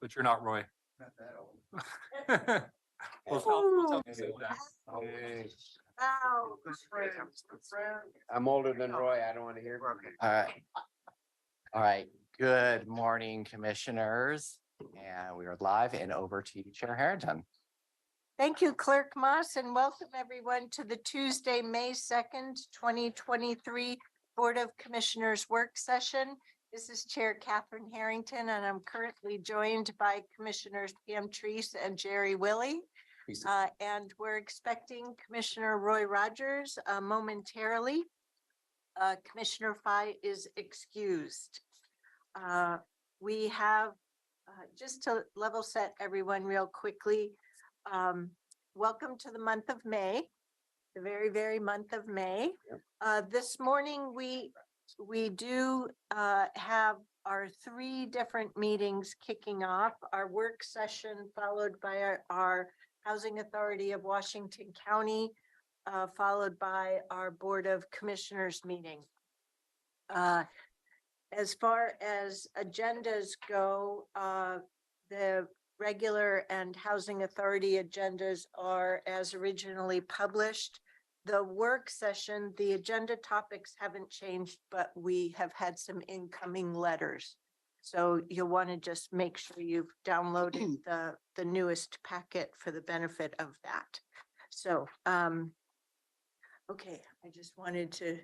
But you're not Roy. Not that old. We'll tell you that. I'm older than Roy. I don't want to hear. All right. All right. Good morning, commissioners. And we are live and over to you, Chair Harrington. Thank you, Clerk Moss, and welcome everyone to the Tuesday, May 2nd, 2023 Board of Commissioners work session. This is Chair Catherine Harrington, and I'm currently joined by Commissioners Pam Treese and Jerry Willey. And we're expecting Commissioner Roy Rogers momentarily. Commissioner Fye is excused. We have, just to level set everyone real quickly, welcome to the month of May, the very month of May. This morning we do have our 3 different meetings kicking off. Our work session followed by our Housing Authority of Washington County, followed by our Board of Commissioners meeting. As far as agendas go, the regular and Housing Authority agendas are as originally published. The work session, the agenda topics haven't changed, but we have had some incoming letters. So you'll want to just make sure you've downloaded the newest packet for the benefit of that. So, okay, I just wanted to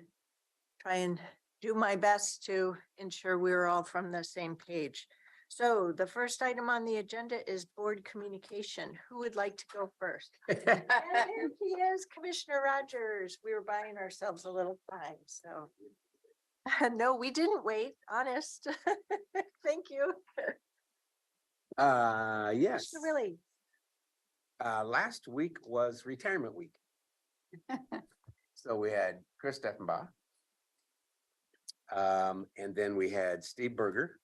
try and do my best to ensure we're all from the same page. So the first item on the agenda is board communication. Who would like to go first? And here he is, Commissioner Rogers. We were buying ourselves a little time, so. No, we didn't wait, honest. Thank you. Yes. Really? Last week was retirement week. So we had Chris Steffenbach. And then we had Steve Berger.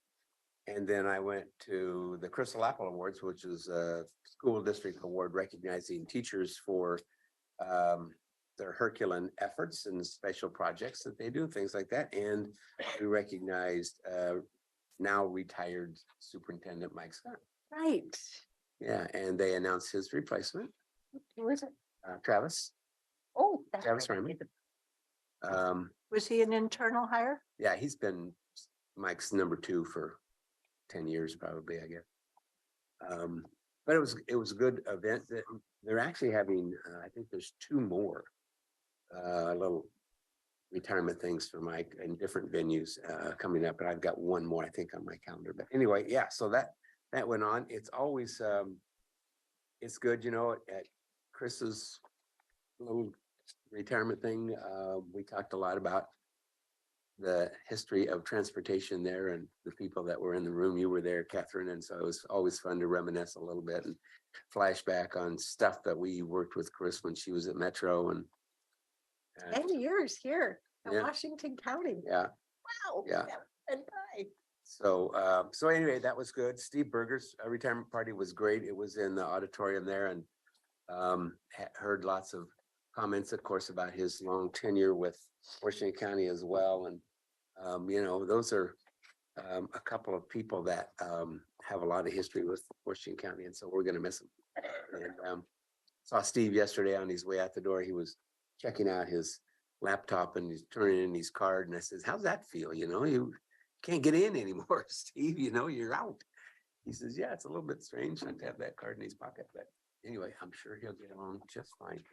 And then I went to the Crystal Apple Awards, which is a school district award recognizing teachers for their Herculean efforts and special projects that they do, things like that. And we recognized now retired Superintendent Mike Scott. Right. Yeah, and they announced his replacement. Who is it? Travis. Oh, that's Travis right. Raymond. Was he an internal hire? Yeah, he's been Mike's number 2 for 10 years, probably, I guess. But it was a good event. They're actually having, I think there's 2 more little retirement things for Mike in different venues coming up, but I've got 1 more, I think, on my calendar. But anyway, yeah, so that went on. It's always it's good, you know, at Chris's little retirement thing. We talked a lot about the history of transportation there and the people that were in the room. You were there, Catherine, and so it was always fun to reminisce a little bit and flashback on stuff that we worked with Chris when she was at Metro and 10 years here in Yeah. Washington County. Yeah. Wow. Yeah. And bye. So so anyway, that was good. Steve Berger's retirement party was great. It was in the auditorium there, and heard lots of comments, of course, about his long tenure with Washington County as well. And you know, those are a couple of people that have a lot of history with Washington County, and so we're going to miss him. And saw Steve yesterday on his way out the door. He was checking out his laptop and he's turning in his card, and I says, "How's that feel? You know, you can't get in anymore, Steve. You know, you're out." He says, "Yeah, it's a little bit strange not to have that card in his pocket, but anyway, I'm sure he'll get along just fine."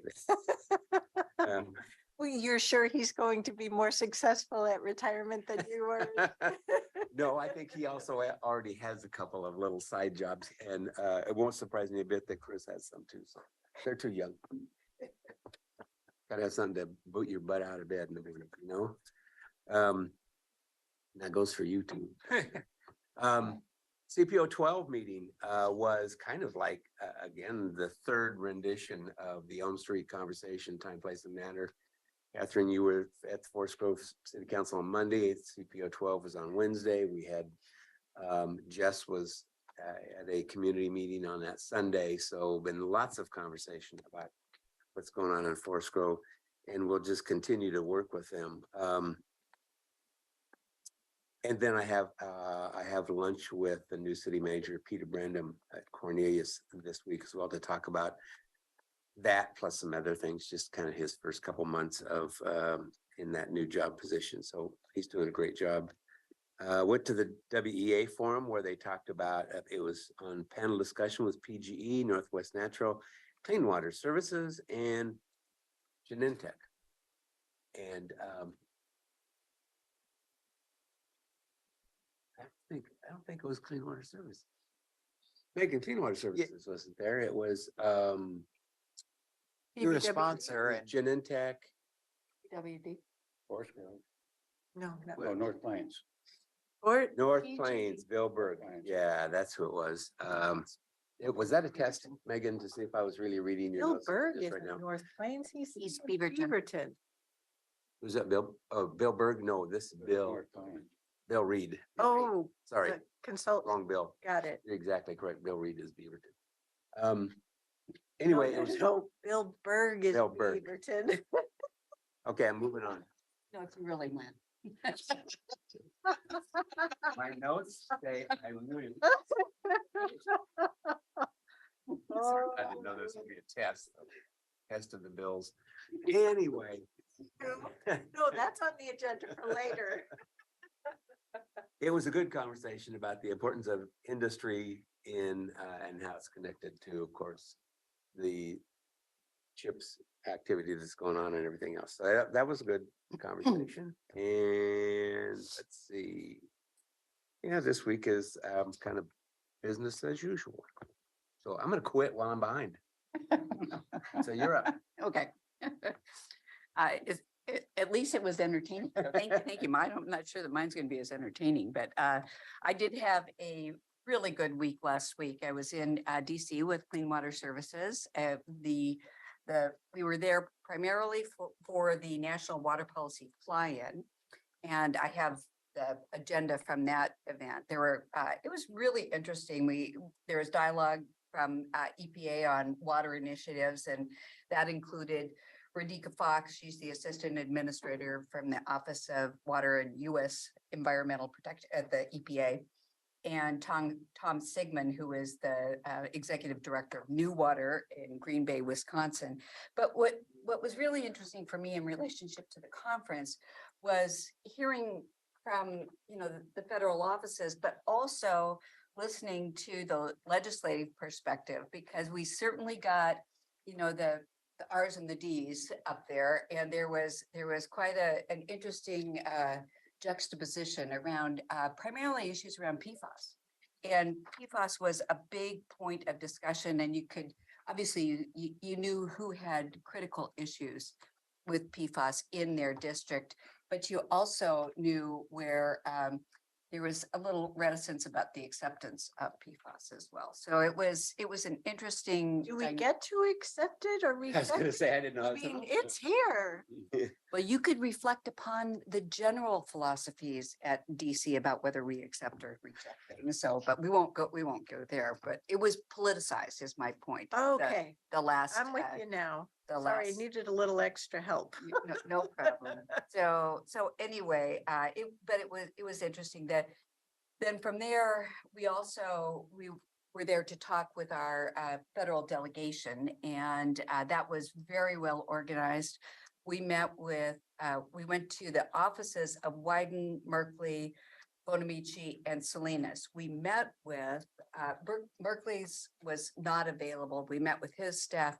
Well, you're sure he's going to be more successful at retirement than you were? No, I think he also already has a couple of little side jobs, and it won't surprise me a bit that Chris has some too. So they're too young. Gotta have something to boot your butt out of bed in the morning, you know. That goes for you too. CPO 12 meeting was kind of like, again, the 3rd rendition of the Elm Street conversation, time, place, and manner. Catherine, you were at the Forest Grove City Council on Monday. CPO 12 was on Wednesday. We had Jess was at a community meeting on that Sunday. So been lots of conversation about what's going on in Forest Grove, and we'll just continue to work with them. And then I I have lunch with the new city manager, Peter Brandon at Cornelius this week as well to talk about that plus some other things, just kind of his first couple months of in that new job position. So he's doing a great job. Went to the WEA forum where they talked about, it was on panel discussion with PGE, Northwest Natural, Clean Water Services, and Genentech. And I don't think it was Clean Water Services. Megan, Clean Water Services wasn't there. It was You're a PBWD? sponsor and Genentech. WD. Forest Grove. No, Oh, North Plains. Or North PG. Plains, Bill Berg. Plains. Yeah, that's who it was. Was that a test, Megan, to see if I was really reading your Bill notes Berg just is right in now? North Plains. He's in Beaverton. Beaverton. Was that Bill? Oh, Bill Berg? No, this is Bill, North Plains. Bill Reed. Oh, Sorry, the consultant. wrong Bill. Got it. You're exactly correct. Bill Reed is Beaverton. Anyway, it was, No, Bill Berg is Bill Berg. Beaverton. okay, I'm moving on. No, it's really Lynn. My notes say I knew. Oh. I didn't know this would be a test of the bills. Anyway. No, that's on the agenda for later. It was a good conversation about the importance of industry in, and how it's connected to, of course, the CHIPS activity that's going on and everything else. So that was a good conversation. And let's see. Yeah, this week is kind of business as usual. So I'm gonna quit while I'm behind. So you're up. Okay. At least it was entertaining. So thank you. I'm not sure that mine's going to be as entertaining, but I did have a really good week last week. I was in DC with Clean Water Services. We were there primarily for the National Water Policy fly-in, and I have the agenda from that event. It was really interesting. There was dialogue from EPA on water initiatives, and that included Radhika Fox. She's the assistant administrator from the Office of Water and U.S. Environmental Protection at the EPA, and Tom Sigmund, who is the executive director of New Water in Green Bay, Wisconsin. But what was really interesting for me in relationship to the conference was hearing from the federal offices, but also listening to the legislative perspective, because we certainly got the R's and the D's up there, and there was quite an interesting juxtaposition around primarily issues around PFAS. And PFAS was a big point of discussion, and you could obviously you knew who had critical issues with PFAS in their district, but you also knew where there was a little reticence about the acceptance of PFAS as well. So it was an interesting. Do we get to accept it or I was reject gonna it? say, I didn't know. I mean, it's here. Well, you could reflect upon the general philosophies at DC about whether we accept or reject things. So, but we won't go there, but it was politicized is my point. Okay, The last. I'm with you now. the Sorry, I last- needed a little extra help. No problem. So anyway, it was interesting that then from there, we were there to talk with our federal delegation, and that was very well organized. We went to the offices of Wyden, Merkley, Bonamici, and Salinas. We met with, Merkley's was not available. We met with his staff.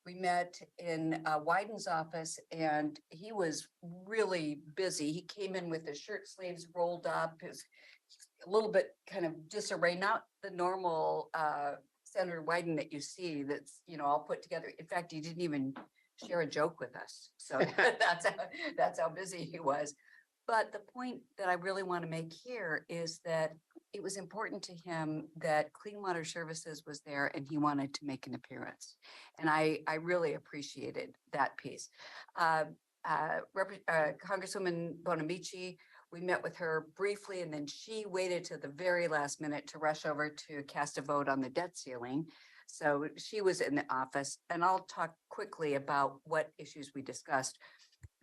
We met in Wyden's office, and he was really busy. He came in with his shirt sleeves rolled up, a little bit kind of disarray, not the normal Senator Wyden that you see that's, all put together. In fact, he didn't even share a joke with us. So that's how busy he was. But the point that I really want to make here is that it was important to him that Clean Water Services was there and he wanted to make an appearance. And I really appreciated that piece. Congresswoman Bonamici, we met with her briefly, and then she waited to the very last minute to rush over to cast a vote on the debt ceiling. So she was in the office, and I'll talk quickly about what issues we discussed.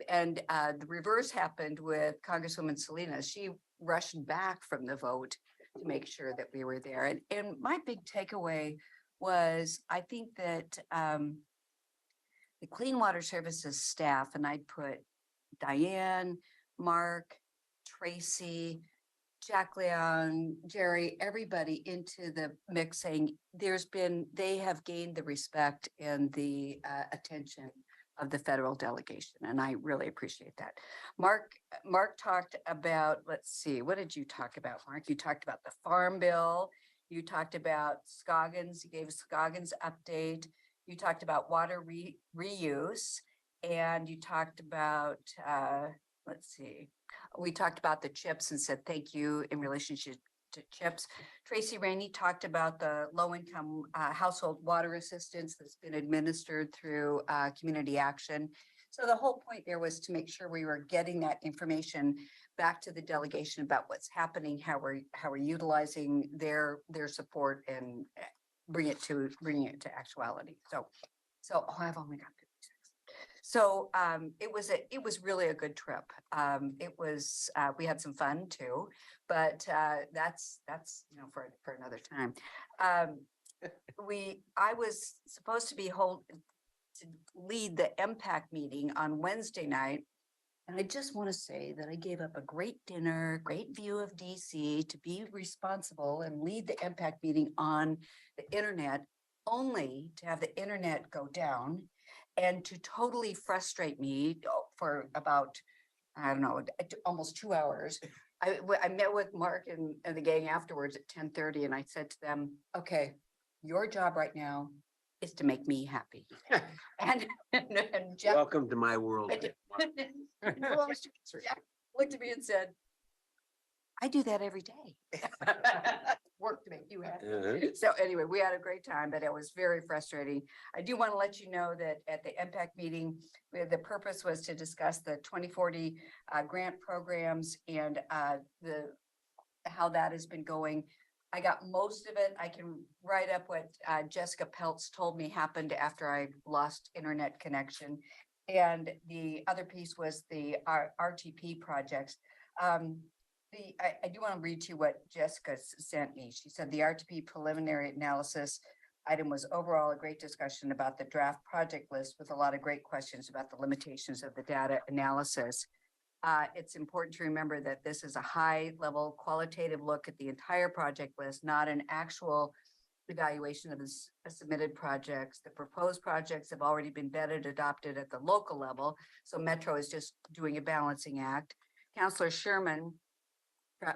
And the reverse happened with Congresswoman Salinas. She rushed back from the vote to make sure that we were there. And my big takeaway was, I think that the Clean Water Services staff, and I'd put Diane, Mark, Tracy, Jack Leon, Jerry, everybody into the mix, saying they have gained the respect and the attention of the federal delegation. And I really appreciate that. Mark talked about, let's see, what did you talk about, Mark? You talked about the Farm Bill. You talked about Scoggins. You gave a Scoggins update. You talked about water reuse. And you talked about, let's see, we talked about the chips and said thank you in relationship to chips. Tracy Rainey talked about the low-income household water assistance that's been administered through community action. So the whole point there was to make sure we were getting that information back to the delegation about what's happening, how we're utilizing their support, and bringing it to actuality. So I've only got 56. So it was really a good trip. We had some fun too, but that's for another time. I was supposed to lead the impact meeting on Wednesday night. And I just want to say that I gave up a great dinner, great view of DC, to be responsible and lead the impact meeting on the internet, only to have the internet go down and to totally frustrate me for about, I don't know, almost 2 hours. I met with Mark and the gang afterwards at 10:30, and I said to them, okay, your job right now is to make me happy. and Jeff, Welcome to my world. Jack looked at me and said, I do that every day. Work to make you happy. So anyway, we had a great time, but it was very frustrating. I do want to let you know that at the impact meeting, the purpose was to discuss the 2040 grant programs and how that has been going. I got most of it. I can write up what Jessica Peltz told me happened after I lost internet connection. And the other piece was the RTP projects. I do want to read to you what Jessica sent me. She said the RTP preliminary analysis item was overall a great discussion about the draft project list with a lot of great questions about the limitations of the data analysis. It's important to remember that this is a high-level qualitative look at the entire project list, not an actual evaluation of the submitted projects. The proposed projects have already been vetted, adopted at the local level, so Metro is just doing a balancing act. Councillor Sherman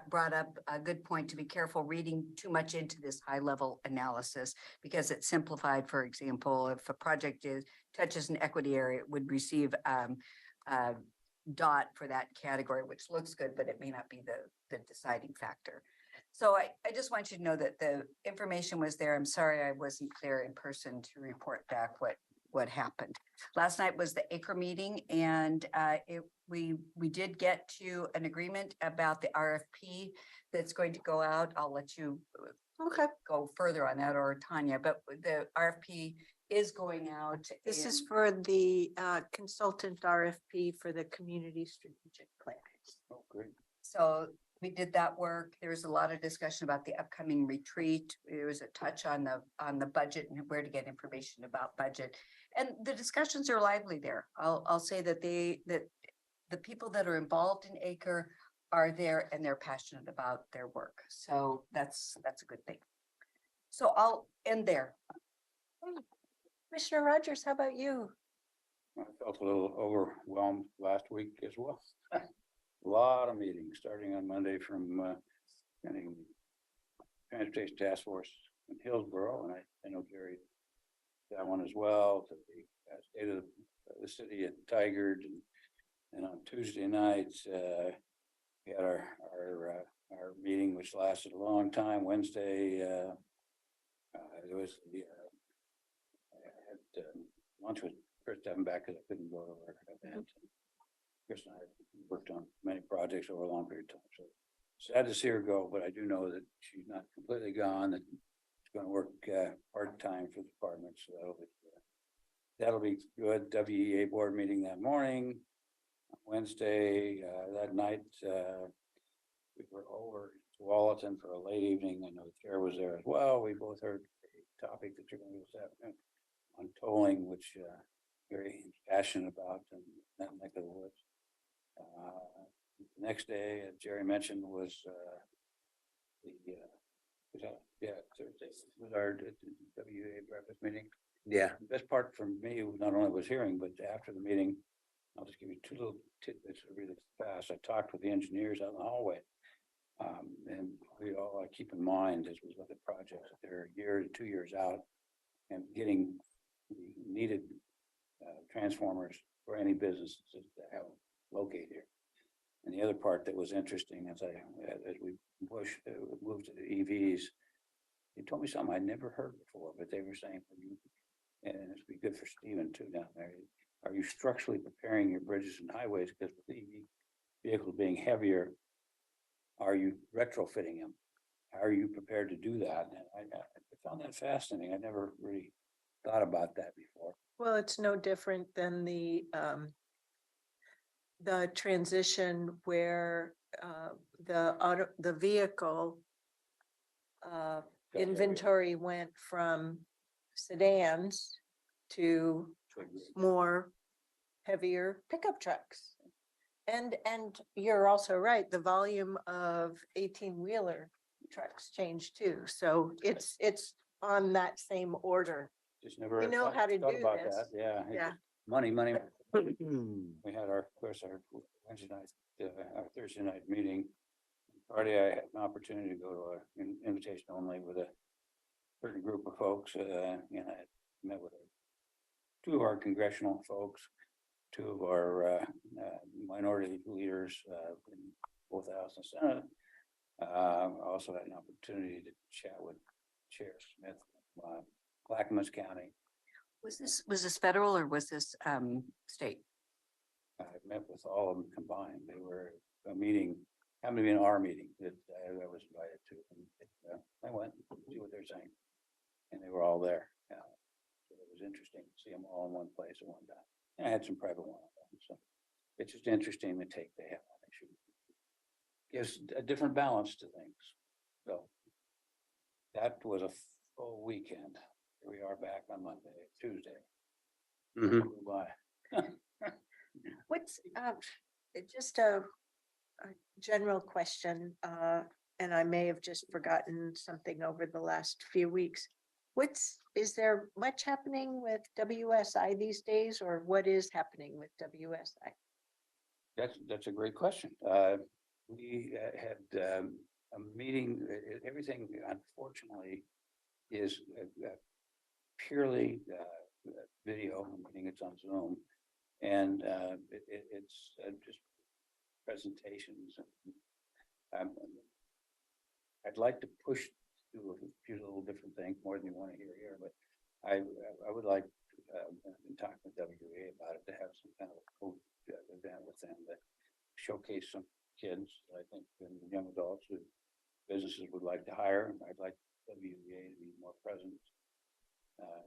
brought up a good point to be careful reading too much into this high-level analysis, because it's simplified. For example, if a project touches an equity area, it would receive dot for that category, which looks good, but it may not be the deciding factor. So I just want you to know that the information was there. I'm sorry I wasn't there in person to report back what happened. Last night was the ACRE meeting, and we did get to an agreement about the RFP that's going to go out. I'll let you go further on that, or Tanya, but the RFP is going out. This is for the consultant RFP for the community strategic plan. Oh, great. So we did that work. There was a lot of discussion about the upcoming retreat. There was a touch on the budget and where to get information about budget. And the discussions are lively there. I'll say that the people that are involved in ACRE are there and they're passionate about their work. So that's a good thing. So I'll end there. Commissioner Rogers, how about you? I felt a little overwhelmed last week as well. A lot of meetings starting on Monday from getting Transportation Task Force in Hillsborough, and I know Jerry that one as well, to the state of the city at Tigard, and on Tuesday nights we had our meeting, which lasted a long time. Wednesday there was I had lunch with Chris Devenback because I couldn't go to our event. Chris and I worked on many projects over a long period of time. So sad to see her go, but I do know that she's not completely gone, that she's going to work part-time for the department. So that'll be good. WEA board meeting that morning. Wednesday, that night, we were over to Walla bulletin for a late evening. I know the chair was there as well. We both heard the topic that you're going to do this afternoon on tolling, which very passionate about in that neck of the woods. The next day, as Jerry mentioned, was Thursday was our WA breakfast meeting. Yeah. The best part for me, not only was hearing, but after the meeting, I'll just give you two little tidbits really fast. I talked with the engineers out in the hallway. And we all keep in mind as we look at projects, that they're a year to 2 years out and getting the needed transformers for any businesses that have located here. And the other part that was interesting as we moved to the EVs, they told me something I'd never heard before, but they were saying, and it's be good for Stephen too down there. Are you structurally preparing your bridges and highways? Because with the EV vehicles being heavier, are you retrofitting them? How are you prepared to do that? And I found that fascinating. I never really thought about that before. Well, it's no different than the transition where the vehicle inventory went from sedans to more heavier pickup trucks. And you're also right, the volume of 18-wheeler trucks changed too. So it's on that same order. Just never We know how to thought do about this. that. Yeah. Yeah. Money. We had our Wednesday night, our Thursday night meeting. Friday, I had an opportunity to go to an invitation only with a certain group of folks, and I met with two of our congressional folks, two of our minority leaders in both the House and Senate. I also had an opportunity to chat with Chair Smith, Clackamas County. Was this federal or was this state? I met with all of them combined. They were a meeting, happened to be an R meeting that I was invited to. And I went to see what they're saying, and they were all there. So it was interesting to see them all in one place at one time. And I had some private one-on-ones. So it's just interesting the take they have on issues. Gives a different balance to things. So that was a full weekend. Here we are back on Monday, Tuesday. Mhm. Bye. What's just a general question, and I may have just forgotten something over the last few weeks. Is there much happening with WSI these days, or what is happening with WSI? That's a great question. We had a meeting, everything unfortunately is purely video, meaning it's on Zoom. And it's just presentations. I'd like to push to a few little different things more than you want to hear here, but I would like in talking with WA about it to have some kind of a cool event with them that showcase some kids, I think, and young adults who businesses would like to hire. I'd like WA to be more present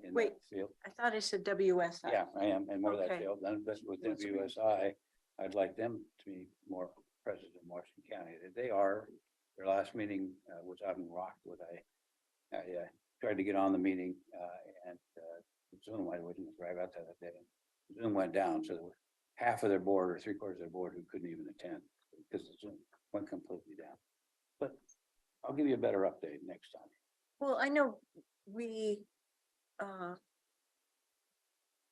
in that field. I thought I said WSI. Yeah, I am, and more of that Okay. field. Then with WSI, I'd like them to be more present in Washington County. They are. Their last meeting was out in Rockwood. I tried to get on the meeting and Zoom. I wouldn't drive out there that day. Zoom went down, so there was half of their board or 3/4 of their board who couldn't even attend because the Zoom went completely down. But I'll give you a better update next time. Well, I know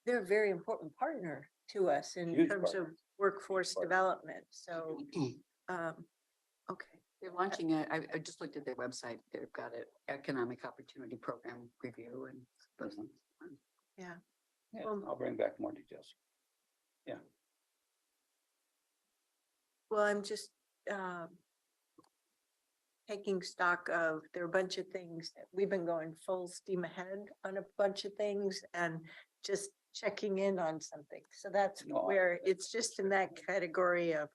they're a very important partner to us in Huge terms of partner. workforce partner. development. So, okay. They're launching I just looked at their website. They've got an economic opportunity program review and those things. Yeah. Yeah, Well- I'll bring back more details. Yeah. Well, I'm just taking stock of, there are a bunch of things that we've been going full steam ahead on a bunch of things and just checking in on something. So that's No, where it's just in that category of,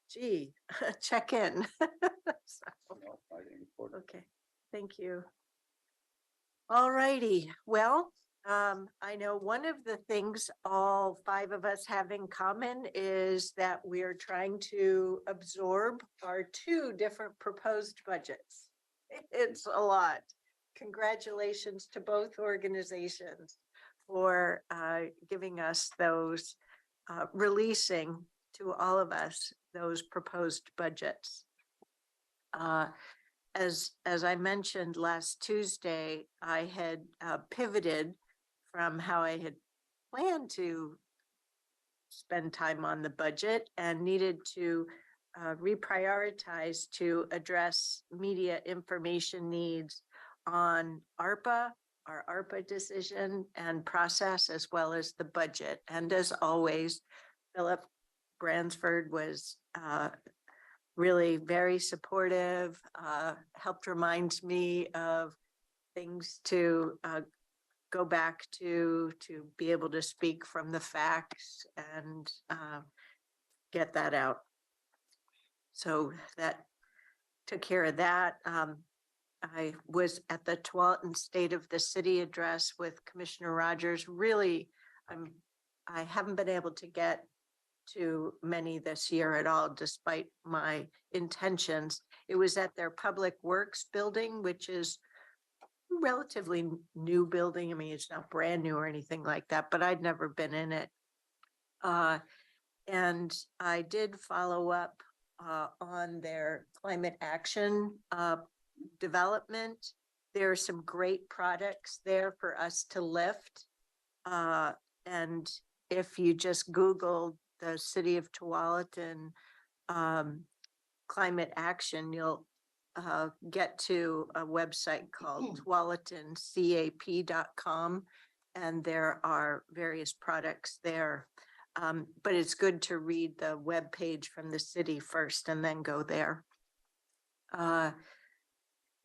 gee, check in. So, No, I think important. okay, thank you. All righty, well, I know one of the things all 5 of us have in common is that we are trying to absorb our 2 different proposed budgets. It's a lot. Congratulations to both organizations for giving us those, releasing to all of us those proposed budgets. As I mentioned last Tuesday, I had pivoted from how I had planned to spend time on the budget and needed to reprioritize to address media information needs on ARPA, our ARPA decision and process, as well as the budget. And as always, Philip Bransford was really very supportive, helped remind me of things to go back to be able to speak from the facts and get that out. So that took care of that. I was at the Tualatin State of the City address with Commissioner Rogers. Really, I haven't been able to get to many this year at all, despite my intentions. It was at their Public Works building, which is relatively new building. I mean, it's not brand new or anything like that, but I'd never been in it. And I did follow up on their climate action development. There are some great products there for us to lift. And if you just Google the City of Tualatin climate action, you'll get to a website called tualatincap.com, and there are various products there. But it's good to read the web page from the city first and then go there.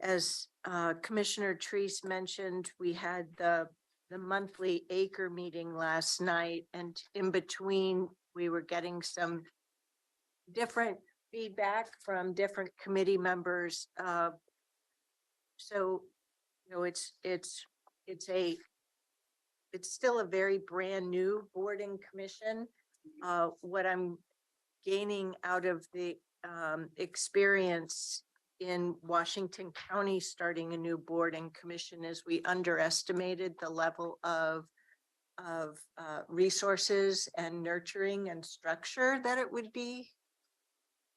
As Commissioner Treese mentioned, we had the monthly acre meeting last night, and in between we were getting some different feedback from different committee members. So, you know, it's still a very brand new board and commission. What I'm gaining out of the experience in Washington County starting a new board and commission is we underestimated the level of resources and nurturing and structure that it would be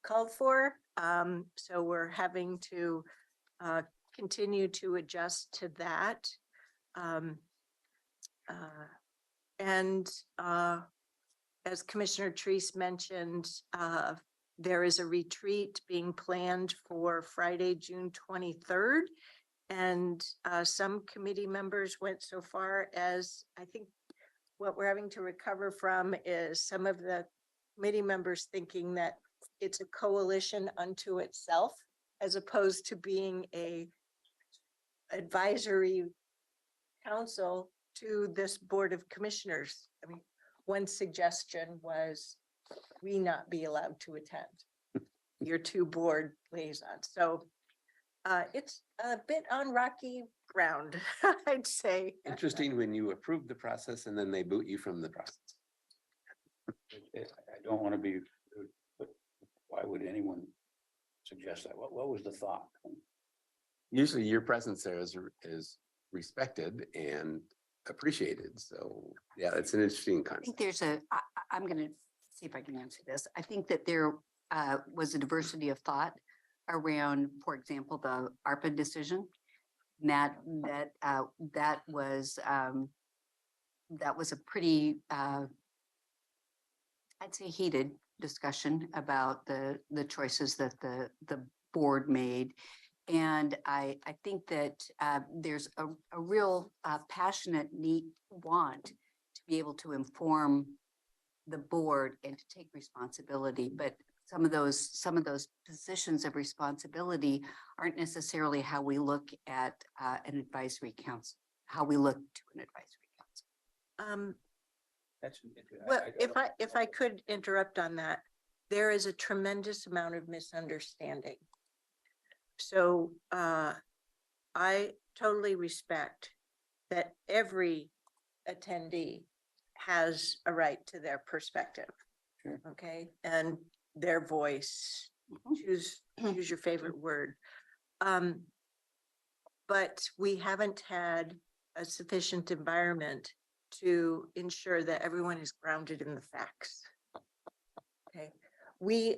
called for. So we're having to continue to adjust to that. And as Commissioner Treese mentioned, there is a retreat being planned for Friday, June 23rd. And some committee members went so far as, I think what we're having to recover from is some of the committee members thinking that it's a coalition unto itself, as opposed to being a advisory council to this Board of Commissioners. I mean, one suggestion was we not be allowed to attend your two board liaisons. So it's a bit on rocky ground, I'd say. Interesting when you approve the process and then they boot you from the process. I don't want to be rude, but why would anyone suggest that? What was the thought? Usually your presence there is respected and appreciated. So yeah, it's an interesting I think concept. there's I'm going to see if I can answer this. I think that there was a diversity of thought around, for example, the ARPA decision. That was a pretty, I'd say, heated discussion about the choices that the board made. And I think that there's a real passionate want to be able to inform the board and to take responsibility. But some of those positions of responsibility aren't necessarily how we look at an advisory council, how we look to an advisory council. Well, if I could interrupt on that, there is a tremendous amount of misunderstanding. So I totally respect that every attendee has a right to their perspective. Sure. Okay, and their voice. Choose your favorite word. but we haven't had a sufficient environment to ensure that everyone is grounded in the facts. Okay, we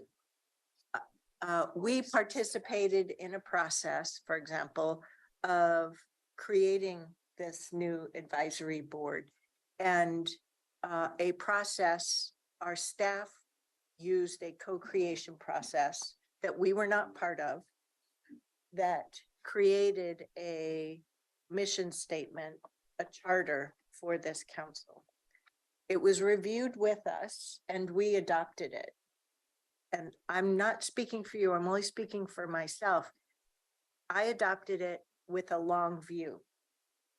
participated in a process, for example, of creating this new advisory board, and a process, our staff used a co-creation process that we were not part of, that created a mission statement, a charter for this council. It was reviewed with us and we adopted it. And I'm not speaking for you, I'm only speaking for myself. I adopted it with a long view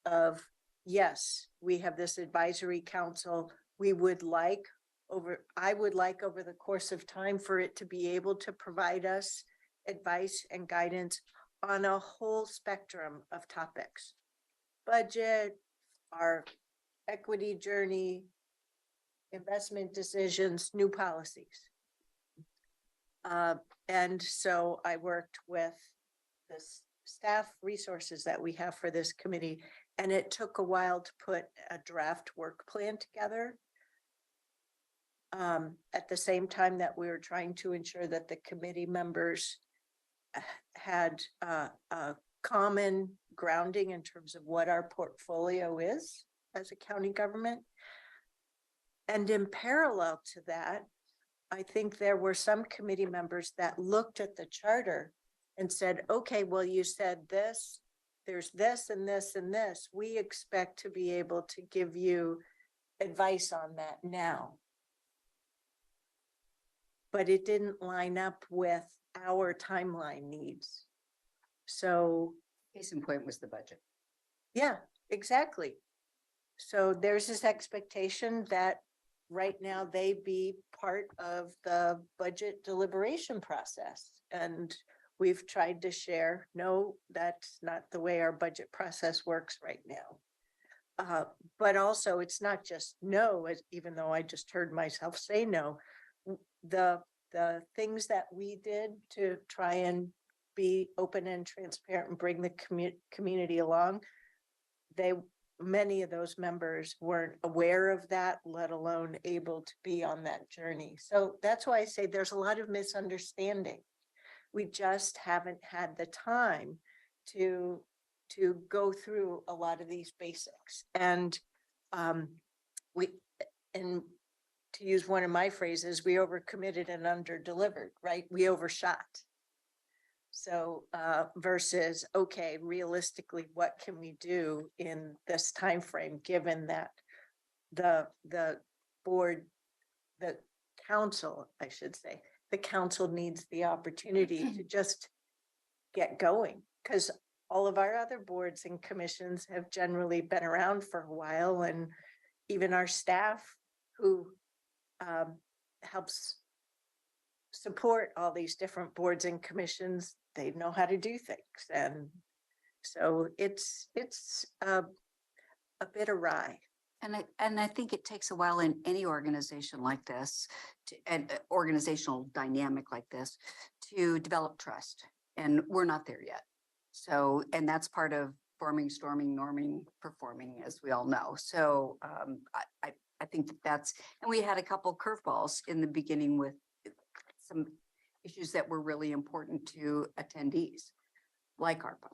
of, yes, we have this advisory council. I would like over the course of time for it to be able to provide us advice and guidance on a whole spectrum of topics. Budget, our equity journey, investment decisions, new policies. And so I worked with the staff resources that we have for this committee, and it took a while to put a draft work plan together. At the same time that we were trying to ensure that the committee members had a common grounding in terms of what our portfolio is as a county government. And in parallel to that, I think there were some committee members that looked at the charter and said, okay, well, you said this, there's this and this and this. We expect to be able to give you advice on that now. But it didn't line up with our timeline needs. So Case in point was the budget. yeah, exactly. So there's this expectation that right now they be part of the budget deliberation process. And we've tried to share, no, that's not the way our budget process works right now. But also it's not just no, even though I just heard myself say no. The things that we did to try and be open and transparent and bring the community along, many of those members weren't aware of that, let alone able to be on that journey. So that's why I say there's a lot of misunderstanding. We just haven't had the time to go through a lot of these basics. And to use one of my phrases, we overcommitted and underdelivered, right? We overshot. So versus, okay, realistically, what can we do in this time frame, given that the board, the council, I should say, the council needs the opportunity to just get going, because all of our other boards and commissions have generally been around for a while, and even our staff who helps support all these different boards and commissions, they know how to do things. And so it's a bit awry. And I think it takes a while in any organization like this, and organizational dynamic like this, to develop trust. And we're not there yet. So, and that's part of forming, storming, norming, performing, as we all know. So I think that's, and we had a couple curveballs in the beginning with some issues that were really important to attendees, like ARPA.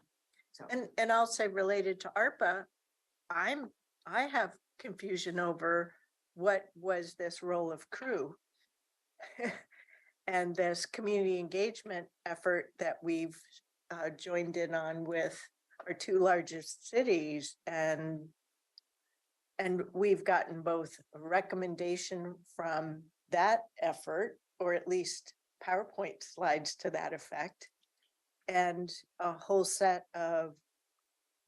So, and I'll say related to ARPA, I have confusion over what was this role of crew and this community engagement effort that we've joined in on with our two largest cities, and we've gotten both a recommendation from that effort, or at least PowerPoint slides to that effect, and a whole set of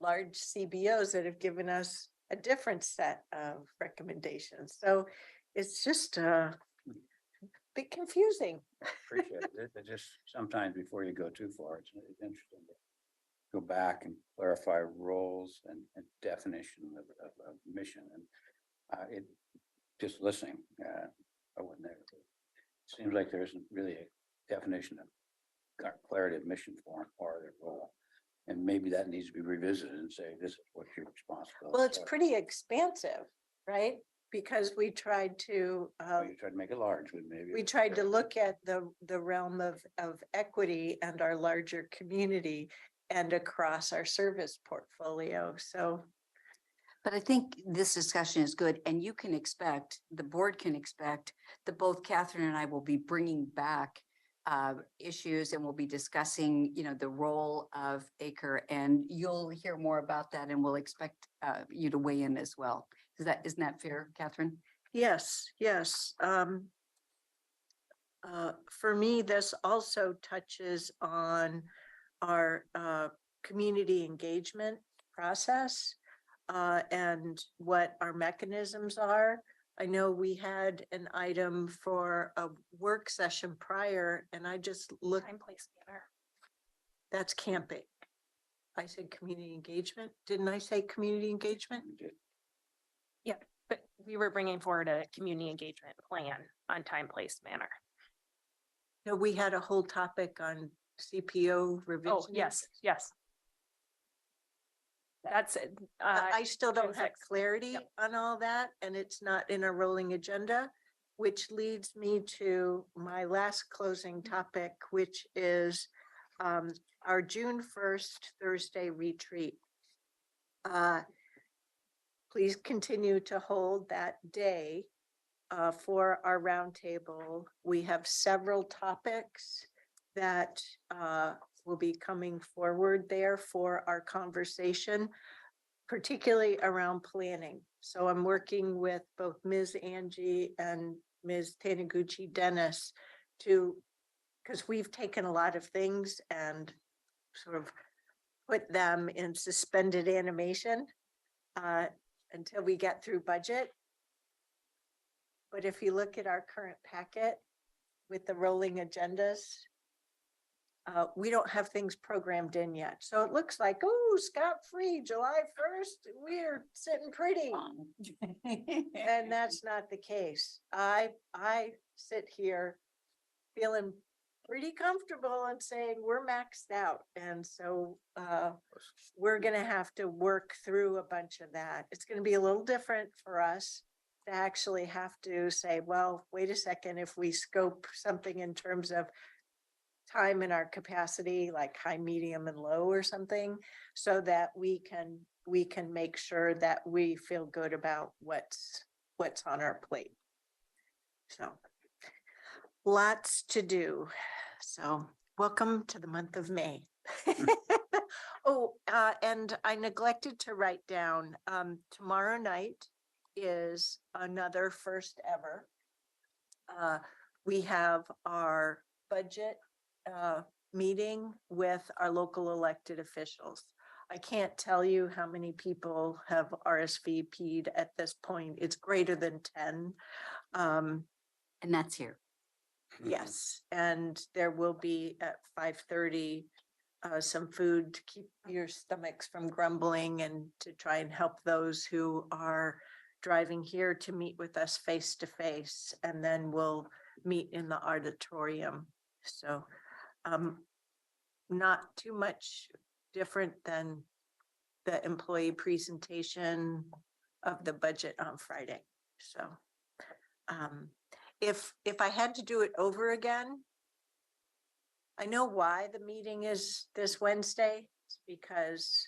large CBOs that have given us a different set of recommendations. So it's just a bit confusing. Appreciate it. It just sometimes before you go too far, it's interesting to go back and clarify roles and definition of mission. And it just listening, I wasn't there. It seems like there isn't really a definition of clarity of mission for them or their role. And maybe that needs to be revisited and say, this is what your responsibility. Well, it's pretty expansive, right? Because we tried to, You try to make it large, but maybe. we tried to look at the realm of equity and our larger community and across our service portfolio. So But I think this discussion is good, and you can expect, the board can expect that both Catherine and I will be bringing back issues, and we'll be discussing, the role of ACRE, and you'll hear more about that, and we'll expect you to weigh in as well. Isn't that fair, Catherine? yes, yes. For me, this also touches on our community engagement process and what our mechanisms are. I know we had an item for a work session prior, and I just looked. Time, place, manner. That's camping. I said community engagement. Didn't I say community engagement? But we were bringing forward a community engagement plan on time, place, manner. No, we had a whole topic on CPO revision. Oh, yes, yes. That's, I still don't June have 6th. clarity Yep. on all that, and it's not in a rolling agenda, which leads me to my last closing topic, which is our June 1st Thursday retreat. Please continue to hold that day for our roundtable. We have several topics that will be coming forward there for our conversation, particularly around planning. So I'm working with both Ms. Angie and Ms. Taniguchi Dennis because we've taken a lot of things and sort of put them in suspended animation until we get through budget. But if you look at our current packet with the rolling agendas, we don't have things programmed in yet. So it looks like, oh, scot-free, July 1st, we're sitting pretty. And that's not the case. I sit here feeling pretty comfortable and saying we're maxed out. And so we're gonna have to work through a bunch of that. It's gonna be a little different for us to actually have to say, well, wait a second, if we scope something in terms of time in our capacity, like high, medium, and low or something, so that we can make sure that we feel good about what's on our plate. So lots to do. So welcome to the month of May. Oh, and I neglected to write down, tomorrow night is another first ever. We have our budget meeting with our local elected officials. I can't tell you how many people have RSVP'd at this point. It's greater than 10. And that's here. Yes, and there will be at 5:30 some food to keep your stomachs from grumbling and to try and help those who are driving here to meet with us face to face. And then we'll meet in the auditorium. So not too much different than the employee presentation of the budget on Friday. So if I had to do it over again, I know why the meeting is this Wednesday. It's because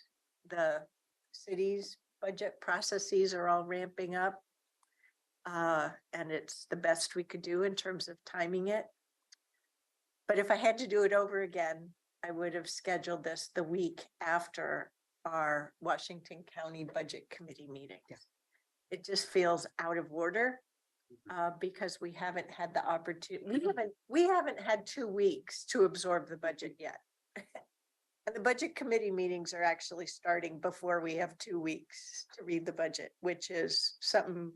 the city's budget processes are all ramping up. And it's the best we could do in terms of timing it. But if I had to do it over again, I would have scheduled this the week after our Washington County Budget Committee meeting. It just feels out of order. Because we haven't had the opportunity, we haven't had 2 weeks to absorb the budget yet. And the budget committee meetings are actually starting before we have 2 weeks to read the budget, which is something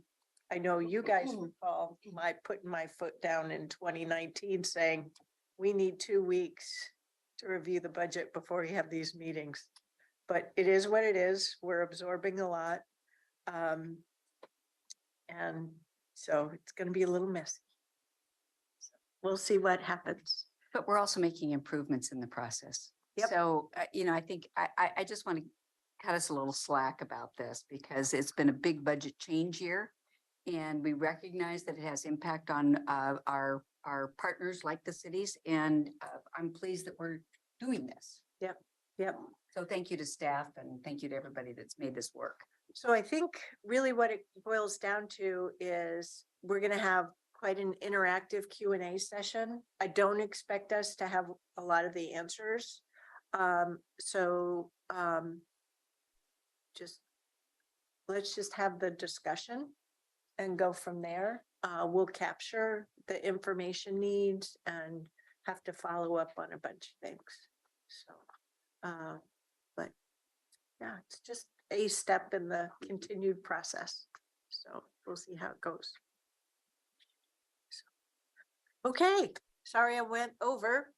I know you guys recall my putting my foot down in 2019 saying, we need 2 weeks to review the budget before we have these meetings. But it is what it is. We're absorbing a lot. And so it's going to be a little messy. So we'll see what happens. But we're also making improvements in the process. Yep. So, I think I just want to cut us a little slack about this because it's been a big budget change year. And we recognize that it has impact on our partners like the cities. And I'm pleased that we're doing this. Yep. So thank you to staff and thank you to everybody that's made this work. So I think really what it boils down to is we're gonna have quite an interactive Q&A session. I don't expect us to have a lot of the answers. Just let's just have the discussion and go from there. We'll capture the information needs and have to follow up on a bunch of things. So, but yeah, it's just a step in the continued process. So we'll see how it goes. Okay, sorry I went over.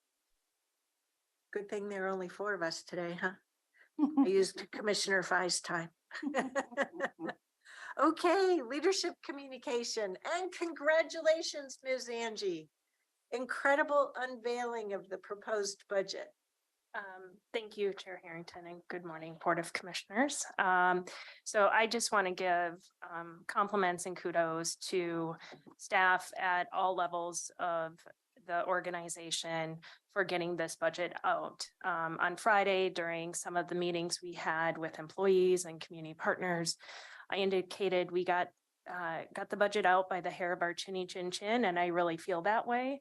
Good thing there are only 4 of us today, huh? I used Commissioner Fai's time. Okay, leadership communication and congratulations, Ms. Angie. Incredible unveiling of the proposed budget. Thank you, Chair Harrington, and good morning, Board of Commissioners. So I just want to give compliments and kudos to staff at all levels of the organization for getting this budget out. On Friday, during some of the meetings we had with employees and community partners, I indicated we got the budget out by the hair of our chinny chin chin, and I really feel that way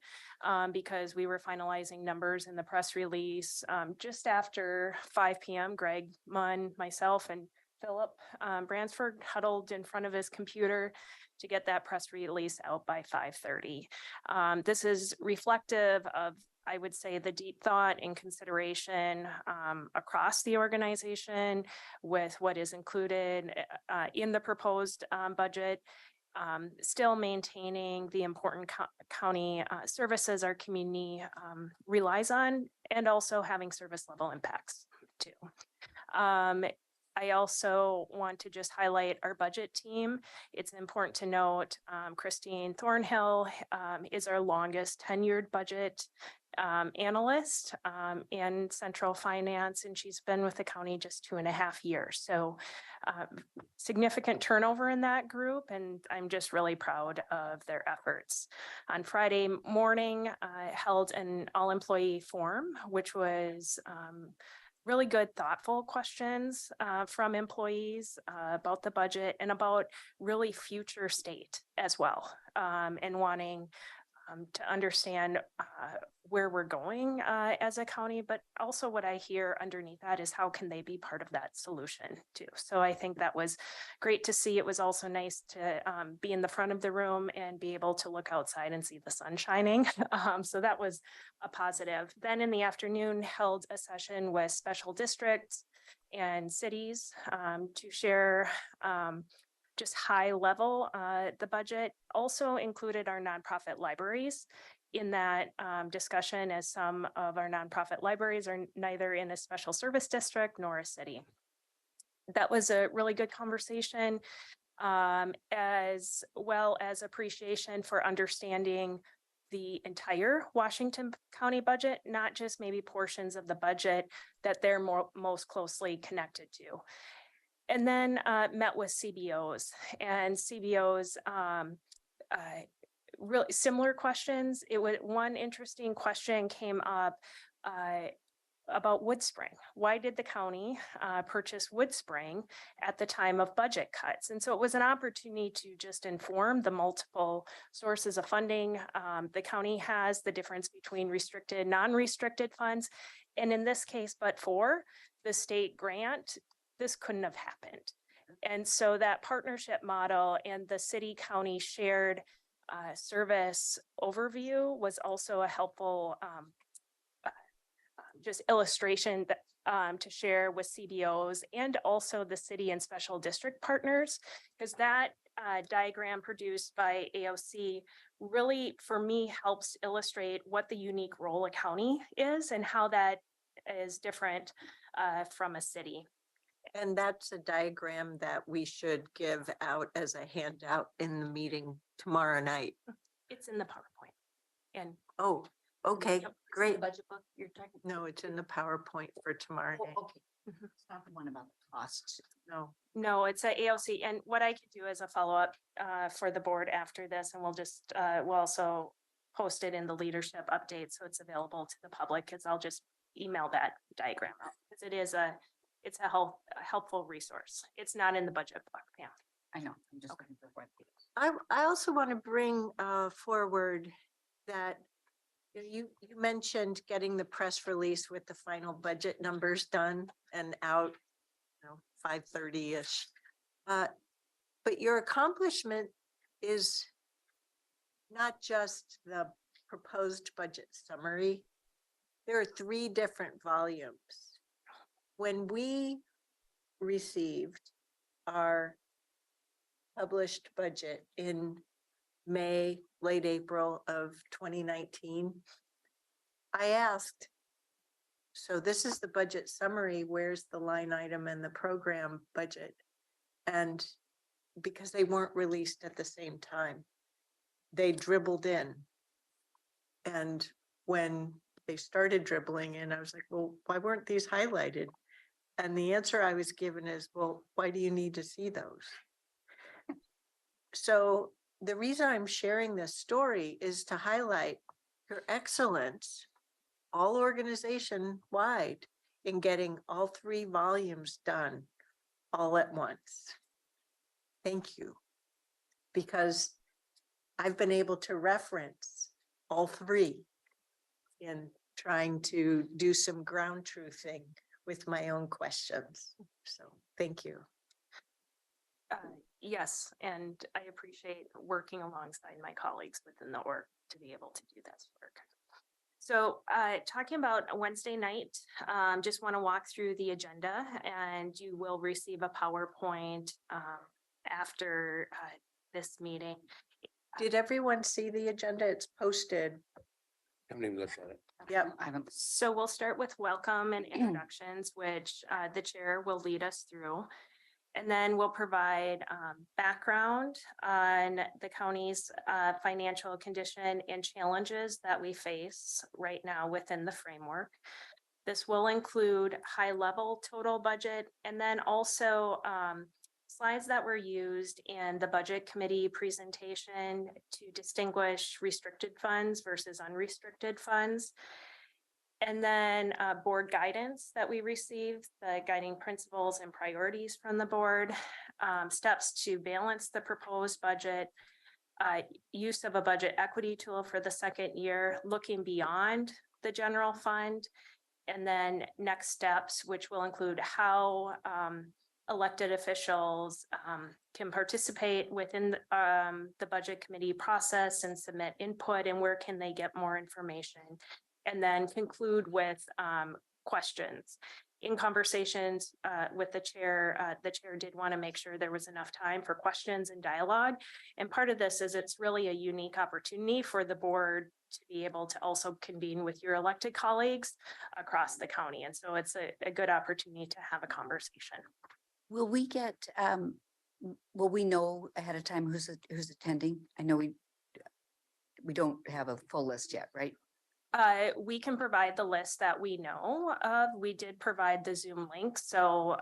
because we were finalizing numbers in the press release just after 5 p.m. Greg Munn, myself, and Philip Bransford huddled in front of his computer to get that press release out by 5:30. This is reflective of, I would say, the deep thought and consideration across the organization with what is included in the proposed budget, still maintaining the important county services our community relies on, and also having service level impacts too. I also want to just highlight our budget team. It's important to note Christine Thornhill is our longest tenured budget analyst in central finance, and she's been with the county just 2.5 years. So significant turnover in that group, and I'm just really proud of their efforts. On Friday morning, held an all-employee forum, which was really good, thoughtful questions from employees about the budget and about really future state as well, and wanting to understand where we're going as a county, but also what I hear underneath that is how can they be part of that solution too. So I think that was great to see. It was also nice to be in the front of the room and be able to look outside and see the sun shining. So that was a positive. Then in the afternoon, held a session with special districts and cities to share just high level. The budget also included our nonprofit libraries in that discussion, as some of our nonprofit libraries are neither in a special service district nor a city. That was a really good conversation, as well as appreciation for understanding the entire Washington County budget, not just maybe portions of the budget that they're most closely connected to. And then met with CBOs, and CBOs really similar questions. It was one interesting question came up about Woodspring. Why did the county purchase Woodspring at the time of budget cuts? And so it was an opportunity to just inform the multiple sources of funding the county has, the difference between restricted, non-restricted funds. And in this case, but for the state grant, this couldn't have happened. And so that partnership model and the city county shared service overview was also a helpful just illustration that, to share with CBOs and also the city and special district partners, because that diagram produced by AOC really, for me, helps illustrate what the unique role a county is and how that is different from a city. And that's a diagram that we should give out as a handout in the meeting tomorrow night. It's in the PowerPoint. And oh, Okay, Yep, great. Budget book you're talking? No, it's in the PowerPoint for tomorrow Oh, day. okay. It's not the one about the costs. No. No, it's a AOC, and what I could do as a follow-up for the board after this, and we'll just we'll also post it in the leadership update, so it's available to the public, because I'll just email that diagram out, because it's a helpful resource. It's not in the budget book, Pam. I know, I'm just looking for what. I also want to bring forward that you mentioned getting the press release with the final budget numbers done and out, 5:30-ish. But your accomplishment is not just the proposed budget summary. There are 3 different volumes. When we received our published budget in May, late April of 2019, I asked, so this is the budget summary, where's the line item and the program budget? And because they weren't released at the same time, they dribbled in. And when they started dribbling in, I was like, well, why weren't these highlighted? And the answer I was given is, well, why do you need to see those? So the reason I'm sharing this story is to highlight your excellence, all organization wide, in getting all 3 volumes done all at once. Thank you. Because I've been able to reference all 3 in trying to do some ground truthing with my own questions. So thank you. Yes, and I appreciate working alongside my colleagues within the org to be able to do this work. So talking about Wednesday night, just want to walk through the agenda, and you will receive a PowerPoint after this meeting. Did everyone see the agenda? It's posted. Haven't even looked at it. Yep. I haven't. So we'll start with welcome and introductions, which the chair will lead us through. And then we'll provide background on the county's financial condition and challenges that we face right now within the framework. This will include high-level total budget, and then also slides that were used in the budget committee presentation to distinguish restricted funds versus unrestricted funds. And then board guidance that we received, the guiding principles and priorities from the board, steps to balance the proposed budget, use of a budget equity tool for the second year, looking beyond the general fund, and then next steps, which will include how elected officials can participate within the budget committee process and submit input, and where can they get more information. And then conclude with questions. In conversations with the chair did want to make sure there was enough time for questions and dialogue. And part of this is it's really a unique opportunity for the board to be able to also convene with your elected colleagues across the county. And so it's a good opportunity to have a conversation. Will we get, will we know ahead of time who's attending? I know we don't have a full list yet, right? We can provide the list that we know of. We did provide the Zoom link, so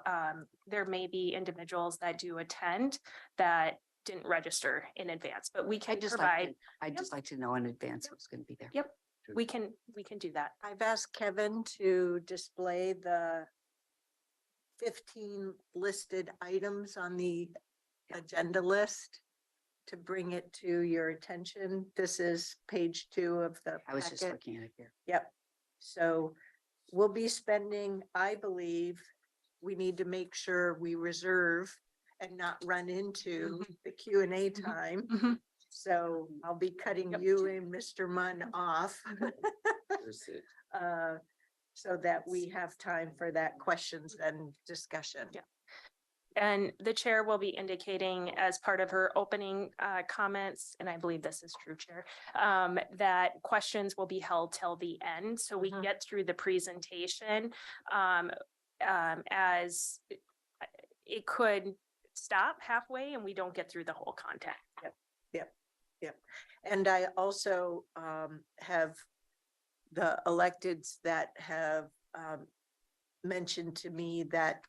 there may be individuals that do attend that didn't register in advance, but we can provide. I'd just like to know in advance who's going to be there. Yep, we can do that. I've asked Kevin to display the 15 listed items on the agenda list to bring it to your attention. This is page 2 of the I was just packet. looking at it here. Yep. So we'll be spending, I believe, we need to make sure we reserve and not run into the Q&A time. Mhm. So I'll be cutting Yep. you and Mr. Munn off so that we have time for that questions and discussion. Yeah. And the chair will be indicating as part of her opening comments, and I believe this is true, Chair, that questions will be held till the end. So we can get through the presentation as it could stop halfway and we don't get through the whole content. Yep. And I also have the electeds that have mentioned to me that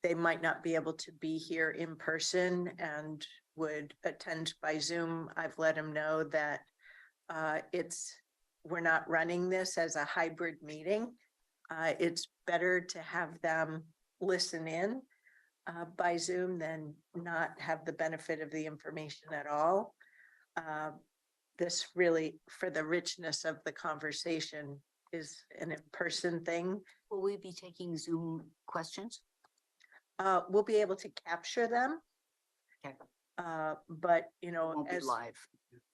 they might not be able to be here in person and would attend by Zoom. I've let them know that we're not running this as a hybrid meeting. It's better to have them listen in by Zoom than not have the benefit of the information at all. This really, for the richness of the conversation, is an in-person thing. Will we be taking Zoom questions? We'll be able to capture them. Okay. But you know, Won't be live.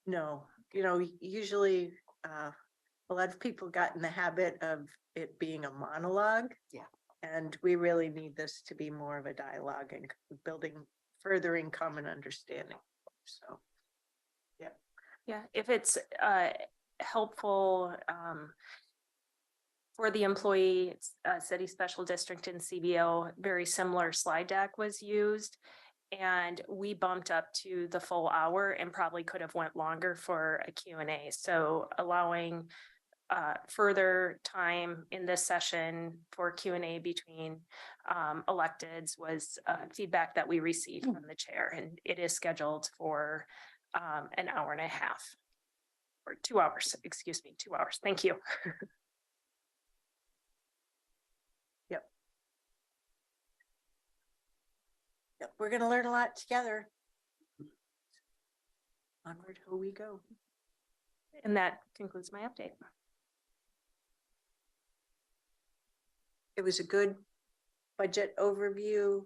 no, you know, usually a lot of people got in the habit of it being a monologue. Yeah. And we really need this to be more of a dialogue and furthering common understanding. So, yeah. Yeah, if it's helpful for the employee, city special district and CBO, very similar slide deck was used. And we bumped up to the full hour and probably could have went longer for a Q&A. So allowing further time in this session for Q&A between electeds was feedback that we received from the chair, and it is scheduled for an hour and a half or 2 hours, excuse me, 2 hours. Thank you. Yep, we're going to learn a lot together. Onward, here we go. And that concludes my update. It was a good budget overview.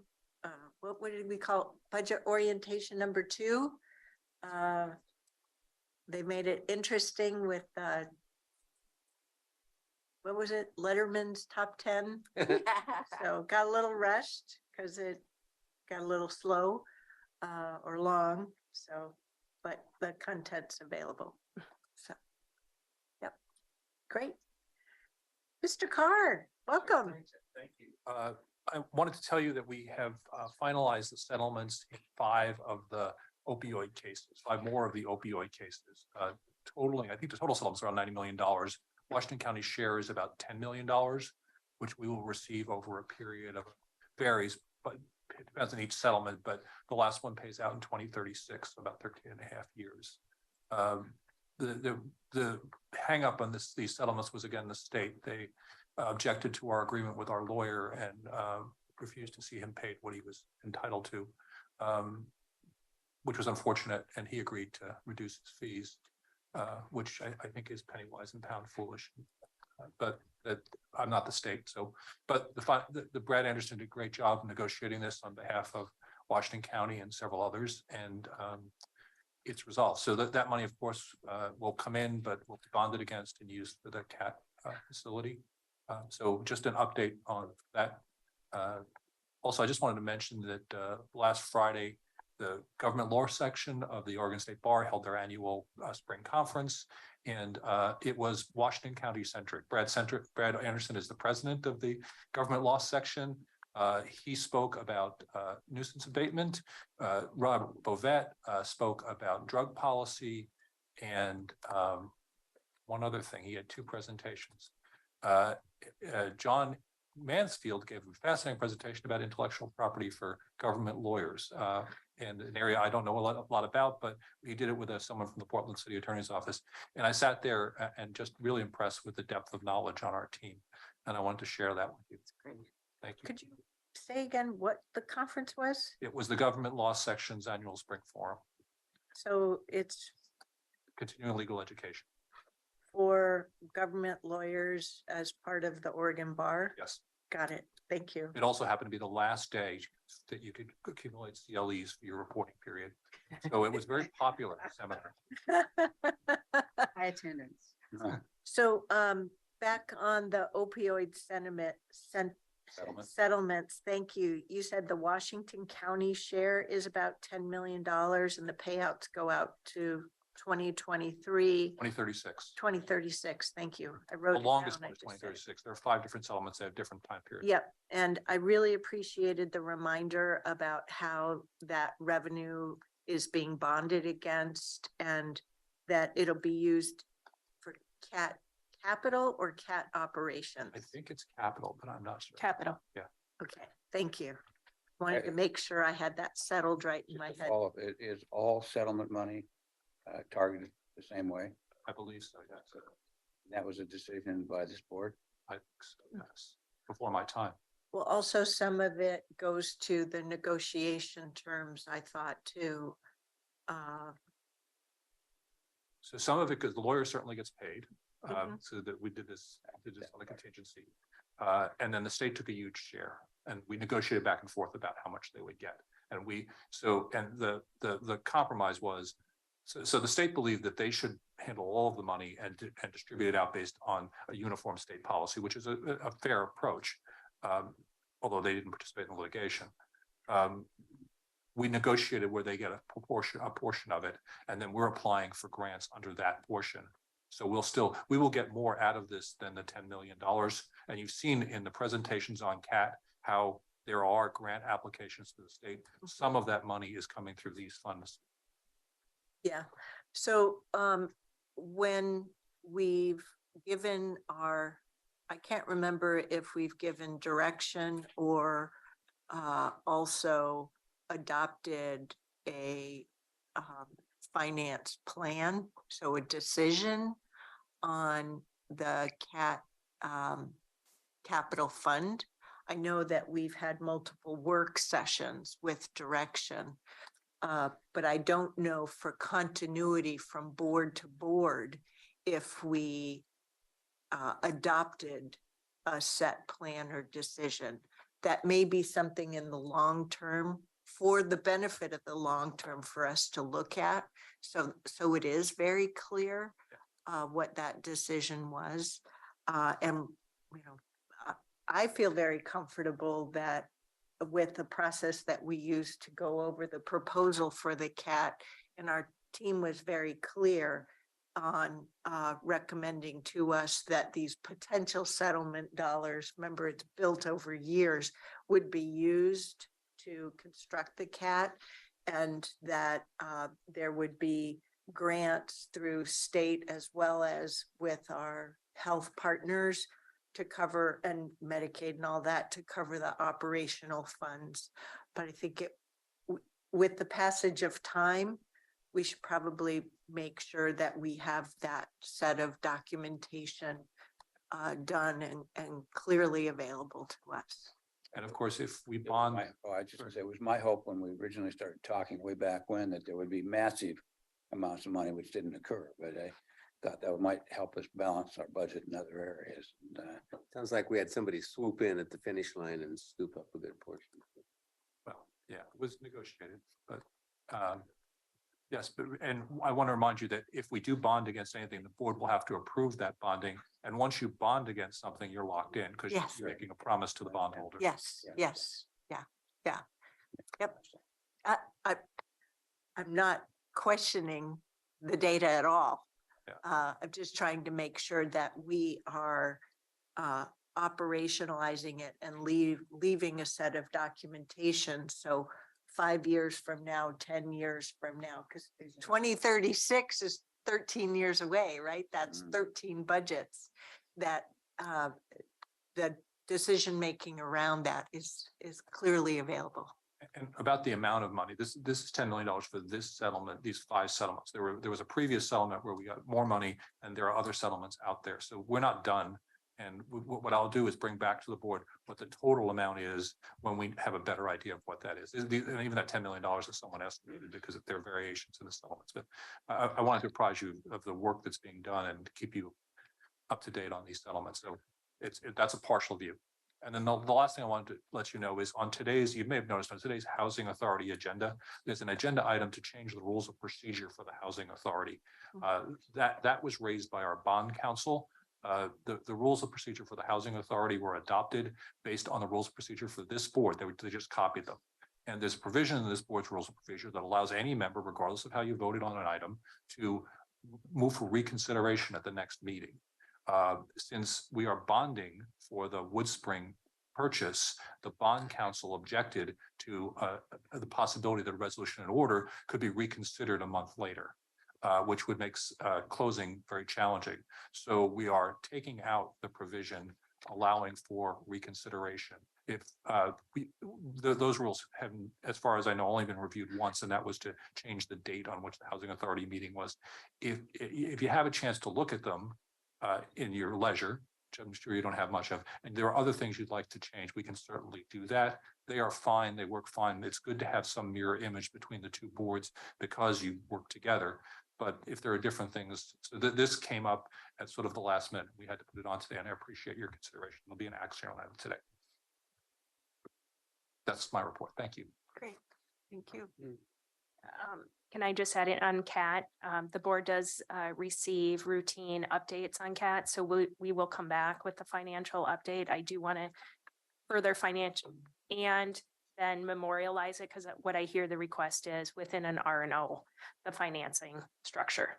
What did we call it? Budget orientation number 2? They made it interesting with what was it? Letterman's top 10. So got a little rushed because it got a little slow or long. So, but the content's available. So, yep. Great. Mr. Carr, welcome. Thank you. I wanted to tell you that we have finalized the settlements in 5 of the opioid cases, 5 more of the opioid cases. Totaling, I think the total settlements are around $90 million. Washington County's share is about $10 million, which we will receive over a period of varies, but it depends on each settlement. But the last one pays out in 2036, so about 13 and a half years. The hang up on these settlements was, again, the state. They objected to our agreement with our lawyer and refused to see him paid what he was entitled to, which was unfortunate. And he agreed to reduce his fees, which I think is penny wise and pound foolish. But that I'm not the state. So, but the Brad Anderson did a great job negotiating this on behalf of Washington County and several others, and it's resolved. So that money, of course, will come in, but will be bonded against and used for the CAT facility. So just an update on that. Also, I just wanted to mention that last Friday, the government law section of the Oregon State Bar held their annual spring conference, and it was Washington County centric. Brad Anderson is the president of the government law section. He spoke about nuisance abatement. Rob Bovet spoke about drug policy, and one other thing. He had 2 presentations. John Mansfield gave a fascinating presentation about intellectual property for government lawyers, and an area I don't know a lot about, but he did it with someone from the Portland City Attorney's Office. And I sat there and just really impressed with the depth of knowledge on our team. And I wanted to share that with you. That's great. Thank you. Could you say again what the conference was? It was the government law section's annual spring forum. So it's Continuing legal education. for government lawyers as part of the Oregon Bar? Yes. Got it. Thank you. It also happened to be the last day that you could accumulate CLEs for your reporting period. So it was very popular seminar. High attendance. So back on the opioid settlements, thank you. You said the Washington County share is about $10 million and the payouts go out to 2023. 2036. 2036. Thank you. I wrote The it longest down. one is 2036. There are 5 different settlements that have different time periods. Yep. And I really appreciated the reminder about how that revenue is being bonded against and that it'll be used for CAT capital or CAT operations? I think it's capital, but I'm not sure. Capital. Okay, thank you. Wanted to make sure I had that settled right in my Just to head. follow up, it is all settlement money targeted the same way. I believe so, yes. That was a decision by this board. I think so, yes, before my time. Well, also some of it goes to the negotiation terms, I thought too. So some of it, because the lawyer certainly gets paid, Mhm. so that we did this on a contingency. And then the state took a huge share and we negotiated back and forth about how much they would get. And the compromise was, so the state believed that they should handle all of the money and distribute it out based on a uniform state policy, which is a fair approach. Although they didn't participate in the litigation. We negotiated where they get a portion of it, and then we're applying for grants under that portion. So we will get more out of this than the $10 million. And you've seen in the presentations on CAT how there are grant applications to the state. Some of that money is coming through these funds. Yeah, so when we've given I can't remember if we've given direction or also adopted a finance plan, so a decision on the CAT capital fund. I know that we've had multiple work sessions with direction, but I don't know for continuity from board to board if we adopted a set plan or decision. That may be something in the long term for the benefit of the long term for us to look at. So it is very clear what that decision was. And, I feel very comfortable that with the process that we used to go over the proposal for the CAT, and our team was very clear on recommending to us that these potential settlement dollars, remember it's built over years, would be used to construct the CAT, and that there would be grants through state as well as with our health partners to cover, and Medicaid and all that, to cover the operational funds. But I think with the passage of time, we should probably make sure that we have that set of documentation done and clearly available to us. And of course, if we bond, I just want to say, it was my hope when we originally started talking way back when that there would be massive amounts of money, which didn't occur, but I thought that might help us balance our budget in other areas. And, Sounds like we had somebody swoop in at the finish line and scoop up a good portion. well, yeah, it was negotiated, but yes, but, and I want to remind you that if we do bond against anything, the board will have to approve that bonding. And once you bond against something, you're locked in because Yes. you're making a promise to the bondholder. Yes, Yeah. yes, yeah. Yep. I'm not questioning the data at all. Yeah. I'm just trying to make sure that we are operationalizing it and leaving a set of documentation. So 5 years from now, 10 years from now, because 2036 is 13 years away, right? That's 13 budgets that the decision-making around that is clearly available. And about the amount of money, this is $10 million for this settlement, these 5 settlements. There was a previous settlement where we got more money, and there are other settlements out there. So we're not done. And what I'll do is bring back to the board what the total amount is when we have a better idea of what that is. And even that $10 million is someone estimated because there are variations in the settlements. But I wanted to apprise you of the work that's being done and keep you up to date on these settlements. So that's a partial view. And then the last thing I wanted to let you know is on today's, you may have noticed on today's Housing Authority agenda, there's an agenda item to change the rules of procedure for the Housing Authority. That was raised by our bond counsel. The rules of procedure for the Housing Authority were adopted based on the rules of procedure for this board. They just copied them. And there's a provision in this board's rules of procedure that allows any member, regardless of how you voted on an item, to move for reconsideration at the next meeting. Since we are bonding for the Woodspring purchase, the bond counsel objected to the possibility that a resolution in order could be reconsidered a month later. which would make closing very challenging. So we are taking out the provision allowing for reconsideration. If those rules have, as far as I know, only been reviewed once, and that was to change the date on which the Housing Authority meeting was. If you have a chance to look at them in your leisure, which I'm sure you don't have much of, and there are other things you'd like to change, we can certainly do that. They are fine. They work fine. It's good to have some mirror image between the two boards because you work together. But if there are different things, so this came up at sort of the last minute. We had to put it on today, and I appreciate your consideration. There'll be an action on it today. That's my report. Thank you. Great, thank you. Can I just add it on CAT? The board does receive routine updates on CAT, so we will come back with the financial update. I do want to further financial and then memorialize it, because what I hear the request is within an R&O, the financing structure.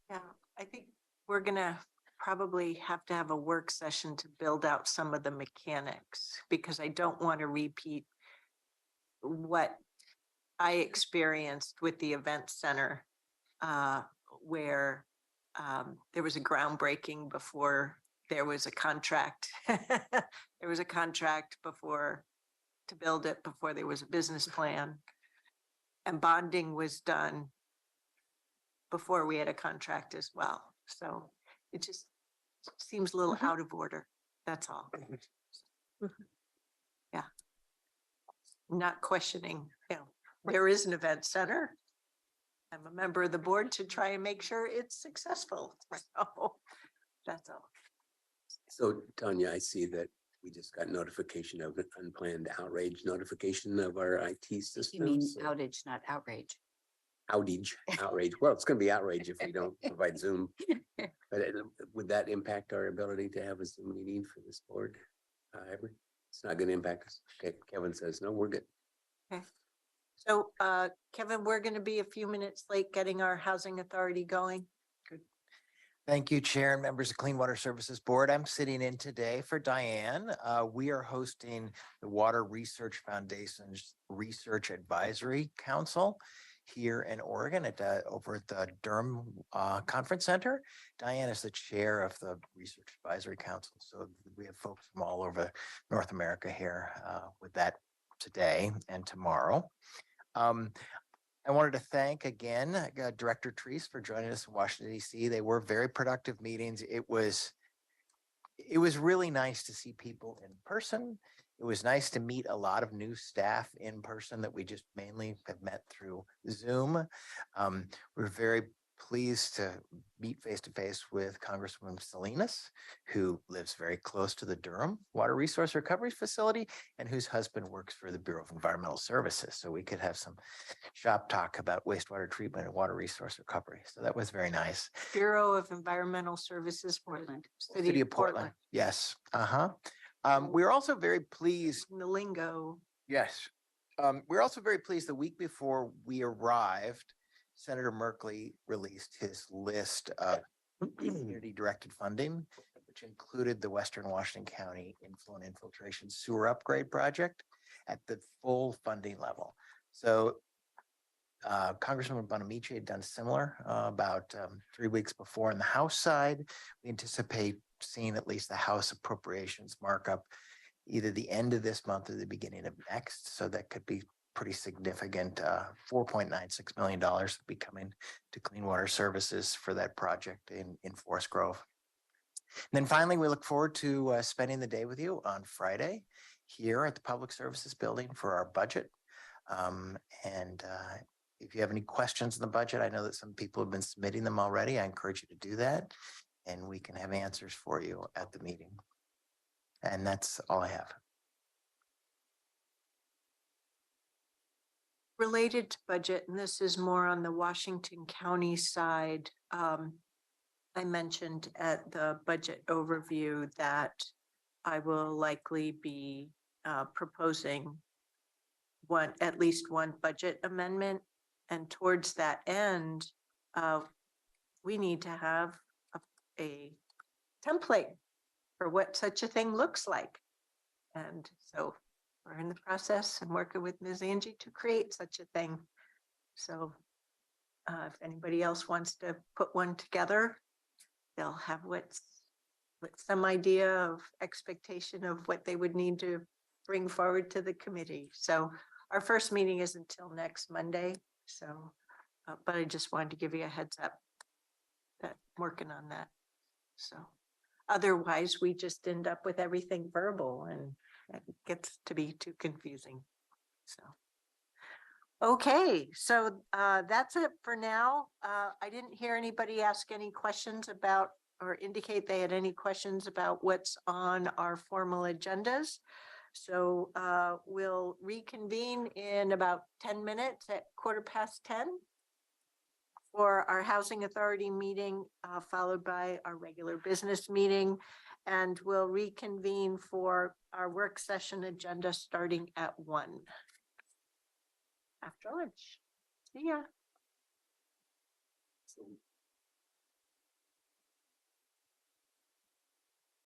Yeah, I think we're gonna probably have to have a work session to build out some of the mechanics, because I don't want to repeat what I experienced with the event center, where there was a groundbreaking before there was a contract. There was a contract before to build it, before there was a business plan. And bonding was done before we had a contract as well. So it just seems a little out of order. That's all. Yeah. Not questioning, there is an event center. I'm a member of the board to try and make sure it's successful. So that's all. So Tanya, I see that we just got notification of an unplanned outrage notification of our IT system. You mean outage, not outrage. Outrage. Well, it's going to be outrage if we don't provide Zoom. But would that impact our ability to have a Zoom meeting for this board? It's not going to impact us. Okay, Kevin says, no, we're good. Okay. So Kevin, we're going to be a few minutes late getting our Housing Authority going. Thank you, Chair and members of Clean Water Services Board. I'm sitting in today for Diane. We are hosting the Water Research Foundation's Research Advisory Council here in Oregon over at the Durham Conference Center. Diane is the chair of the Research Advisory Council. So we have folks from all over North America here with that today and tomorrow. I wanted to thank again Director Treese for joining us in Washington, D.C. They were very productive meetings. It was really nice to see people in person. It was nice to meet a lot of new staff in person that we just mainly have met through Zoom. We're very pleased to meet face-to-face with Congresswoman Salinas, who lives very close to the Durham Water Resource Recovery Facility and whose husband works for the Bureau of Environmental Services. So we could have some shop talk about wastewater treatment and water resource recovery. So that was very nice. Bureau of Environmental Services, Portland. City of Portland. Yes. We're also very pleased. The lingo. Yes. We're also very pleased the week before we arrived, Senator Merkley released his list of community-directed funding, which included the Western Washington County Influent Infiltration Sewer Upgrade Project at the full funding level. So Congresswoman Bonamici had done similar about 3 weeks before. On the House side, we anticipate seeing at least the House appropriations markup either the end of this month or the beginning of next. So that could be pretty significant. $4.96 million will be coming to Clean Water Services for that project in Forest Grove. And then finally, we look forward to spending the day with you on Friday here at the Public Services Building for our budget. If you have any questions on the budget, I know that some people have been submitting them already. I encourage you to do that, and we can have answers for you at the meeting. And that's all I have. Related to budget, and this is more on the Washington County side, I mentioned at the budget overview that I will likely be proposing at least one budget amendment. And towards that end, we need to have a template for what such a thing looks like. And so we're in the process and working with Ms. Angie to create such a thing. So If anybody else wants to put one together, they'll have some idea of expectation of what they would need to bring forward to the committee. So our first meeting is until next Monday. So, but I just wanted to give you a heads up that I'm working on that. So otherwise, we just end up with everything verbal and it gets to be too confusing. So. Okay, so that's it for now. I didn't hear anybody ask any questions about or indicate they had any questions about what's on our formal agendas. So we'll reconvene in about 10 minutes at 10:15 for our Housing Authority meeting, followed by our regular business meeting. And we'll reconvene for our work session agenda starting at 1 after lunch. See ya.